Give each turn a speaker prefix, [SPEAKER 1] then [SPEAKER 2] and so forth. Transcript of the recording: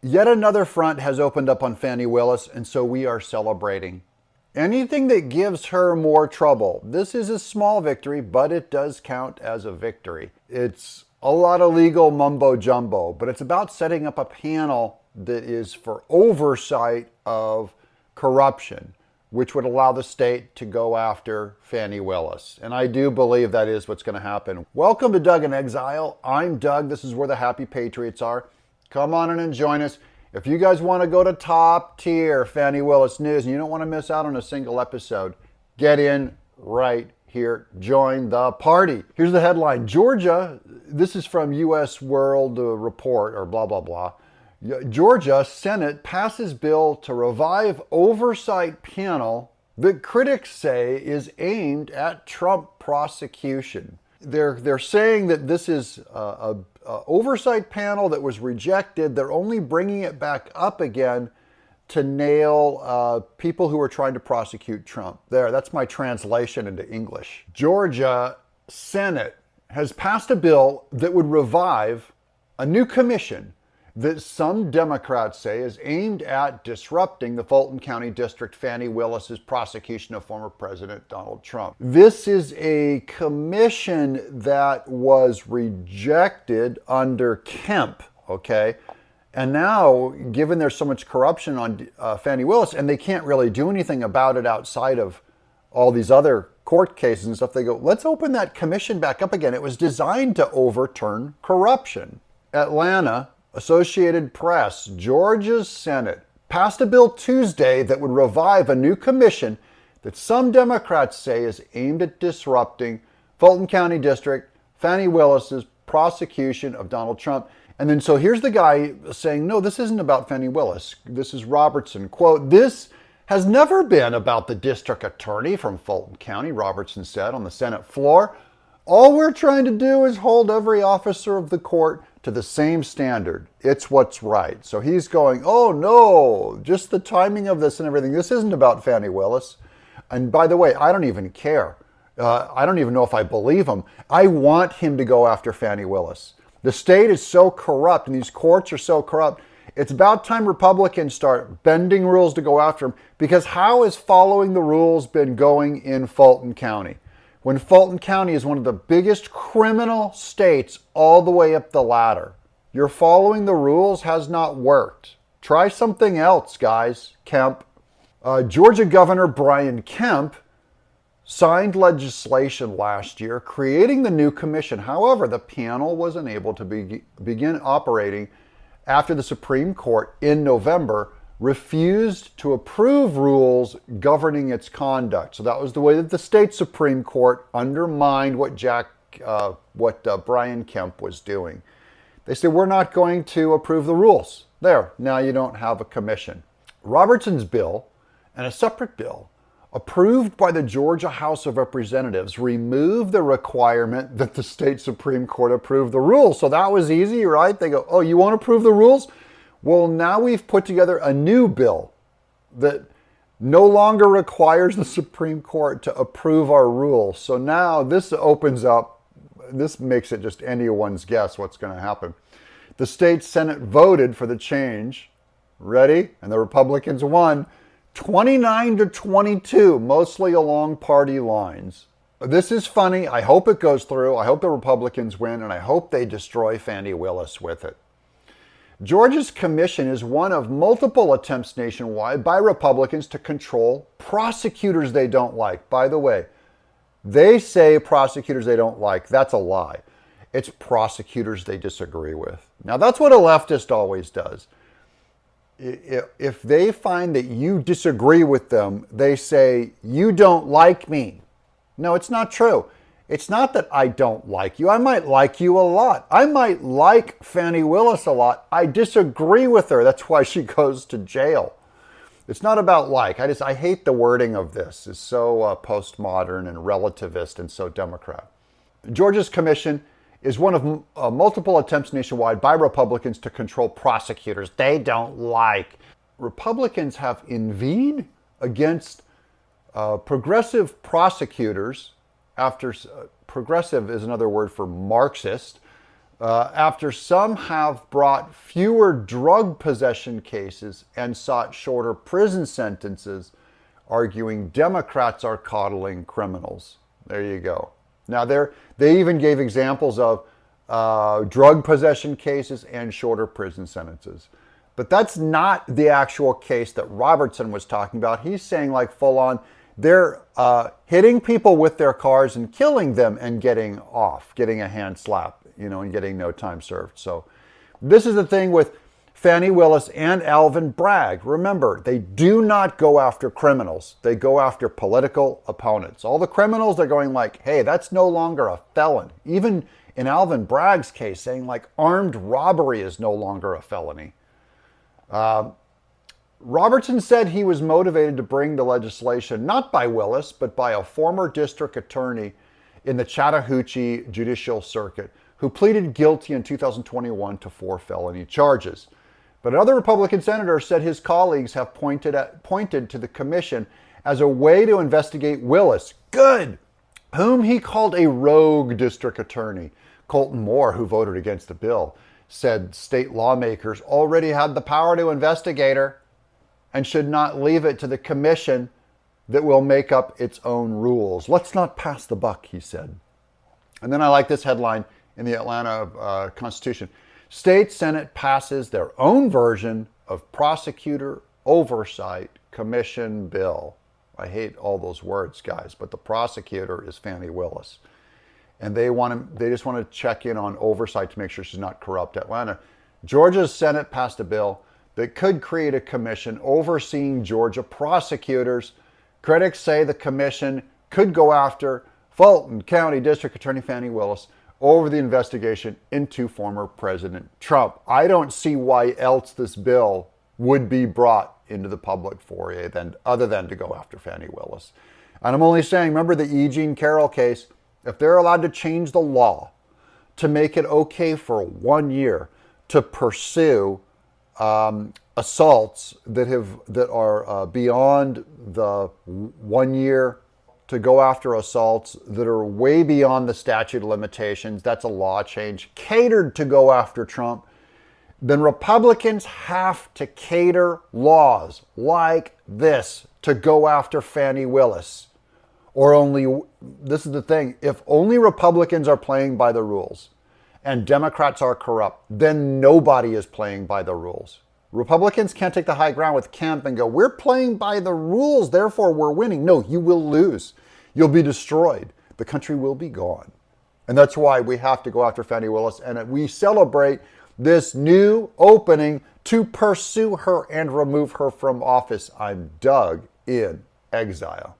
[SPEAKER 1] Yet another front has opened up on Fani Willis, and so we are celebrating. Anything that gives her more trouble. This is a small victory, but it does count as a victory. It's a lot of legal mumbo jumbo, but it's about setting up a panel that is for oversight of corruption, which would allow the state to go after Fani Willis. And I do believe that is what's going to happen. Welcome to Doug in Exile. I'm Doug. This is where the happy patriots are. Come on in and join us. If you guys want to go to top tier Fani Willis news and you don't want to miss out on a single episode, get in right here. Join the party. Here's the headline. Georgia, this is from U.S. World Report or blah, blah, blah. Georgia Senate passes bill to revive oversight panel that critics say is aimed at Trump prosecution. They're saying that this is a oversight panel that was rejected. They're only bringing it back up again to nail people who are trying to prosecute Trump. There, that's my translation into English. Georgia Senate has passed a bill that would revive a new commission that some Democrats say is aimed at disrupting the Fulton County District Fani Willis's prosecution of former President Donald Trump. This is a commission that was rejected under Kemp, okay? And now, given there's so much corruption on Fani Willis, and they can't really do anything about it outside of all these other court cases and stuff, they go, let's open that commission back up again. It was designed to overturn corruption. Atlanta, Associated Press, Georgia's Senate passed a bill Tuesday that would revive a new commission that some Democrats say is aimed at disrupting Fulton County District Fani Willis's prosecution of Donald Trump. And then so here's the guy saying, no, this isn't about Fani Willis. This is Robertson. Quote, this has never been about the district attorney from Fulton County, Robertson said on the Senate floor. All we're trying to do is hold every officer of the court to the same standard. It's what's right. So he's going, oh no, just the timing of this and everything. This isn't about Fani Willis. And by the way, I don't even care. I don't even know if I believe him. I want him to go after Fani Willis. The state is so corrupt and these courts are so corrupt. It's about time Republicans start bending rules to go after him, because how has following the rules been going in Fulton County? When Fulton County is one of the biggest criminal states all the way up the ladder. Your following the rules has not worked. Try something else, guys. Kemp. Georgia Governor Brian Kemp signed legislation last year creating the new commission. However, the panel was unable to begin operating after the Supreme Court in November refused to approve rules governing its conduct. So that was the way that the state Supreme Court undermined what Brian Kemp was doing. They said, we're not going to approve the rules. There, now you don't have a commission. Robertson's bill and a separate bill approved by the Georgia House of Representatives removed the requirement that the state Supreme Court approve the rules. So that was easy, right? They go, oh, you won't approve the rules? Well, now we've put together a new bill that no longer requires the Supreme Court to approve our rules. So now this opens up, this makes it just anyone's guess what's going to happen. The state Senate voted for the change. Ready? And the Republicans won 29-22, mostly along party lines. This is funny. I hope it goes through. I hope the Republicans win, and I hope they destroy Fani Willis with it. Georgia's commission is one of multiple attempts nationwide by Republicans to control prosecutors they don't like. By the way, they say prosecutors they don't like. That's a lie. It's prosecutors they disagree with. Now, that's what a leftist always does. If they find that you disagree with them, they say, you don't like me. No, it's not true. It's not that I don't like you. I might like you a lot. I might like Fani Willis a lot. I disagree with her. That's why she goes to jail. It's not about like. I hate the wording of this. It's so postmodern and relativist and so Democrat. Georgia's commission is one of multiple attempts nationwide by Republicans to control prosecutors they don't like. Republicans have inveighed against progressive prosecutors after progressive is another word for Marxist, after some have brought fewer drug possession cases and sought shorter prison sentences, arguing Democrats are coddling criminals. There you go. Now, they even gave examples of drug possession cases and shorter prison sentences. But that's not the actual case that Robertson was talking about. He's saying, like, full on, they're hitting people with their cars and killing them and getting off, getting a hand slap, and getting no time served. So this is the thing with Fani Willis and Alvin Bragg. Remember, they do not go after criminals. They go after political opponents. All the criminals, they're going like, hey, that's no longer a felon. Even in Alvin Bragg's case, saying like armed robbery is no longer a felony. Robertson said he was motivated to bring the legislation not by Willis, but by a former district attorney in the Chattahoochee Judicial Circuit who pleaded guilty in 2021 to 4 felony charges. But another Republican senator said his colleagues have pointed to the commission as a way to investigate Willis, whom he called a rogue district attorney. Colton Moore, who voted against the bill, said state lawmakers already had the power to investigate her and should not leave it to the commission that will make up its own rules. Let's not pass the buck, he said. And then I like this headline in the Atlanta Constitution. State Senate passes their own version of Prosecutor Oversight Commission bill. I hate all those words, guys, but the prosecutor is Fani Willis. And they just want to check in on oversight to make sure she's not corrupt. Atlanta. Georgia's Senate passed a bill that could create a commission overseeing Georgia prosecutors. Critics say the commission could go after Fulton County District Attorney Fani Willis over the investigation into former President Trump. I don't see why else this bill would be brought into the public foyer other than to go after Fani Willis. And I'm only saying, remember the E. Jean Carroll case? If they're allowed to change the law to make it okay for 1 year to pursue assaults that are beyond the 1 year, to go after assaults that are way beyond the statute of limitations, that's a law change, catered to go after Trump, then Republicans have to cater laws like this to go after Fani Willis. This is the thing, if only Republicans are playing by the rules and Democrats are corrupt, then nobody is playing by the rules. Republicans can't take the high ground with Kemp and go, we're playing by the rules, therefore we're winning. No, you will lose. You'll be destroyed. The country will be gone. And that's why we have to go after Fani Willis. And we celebrate this new opening to pursue her and remove her from office. I'm Doug in Exile.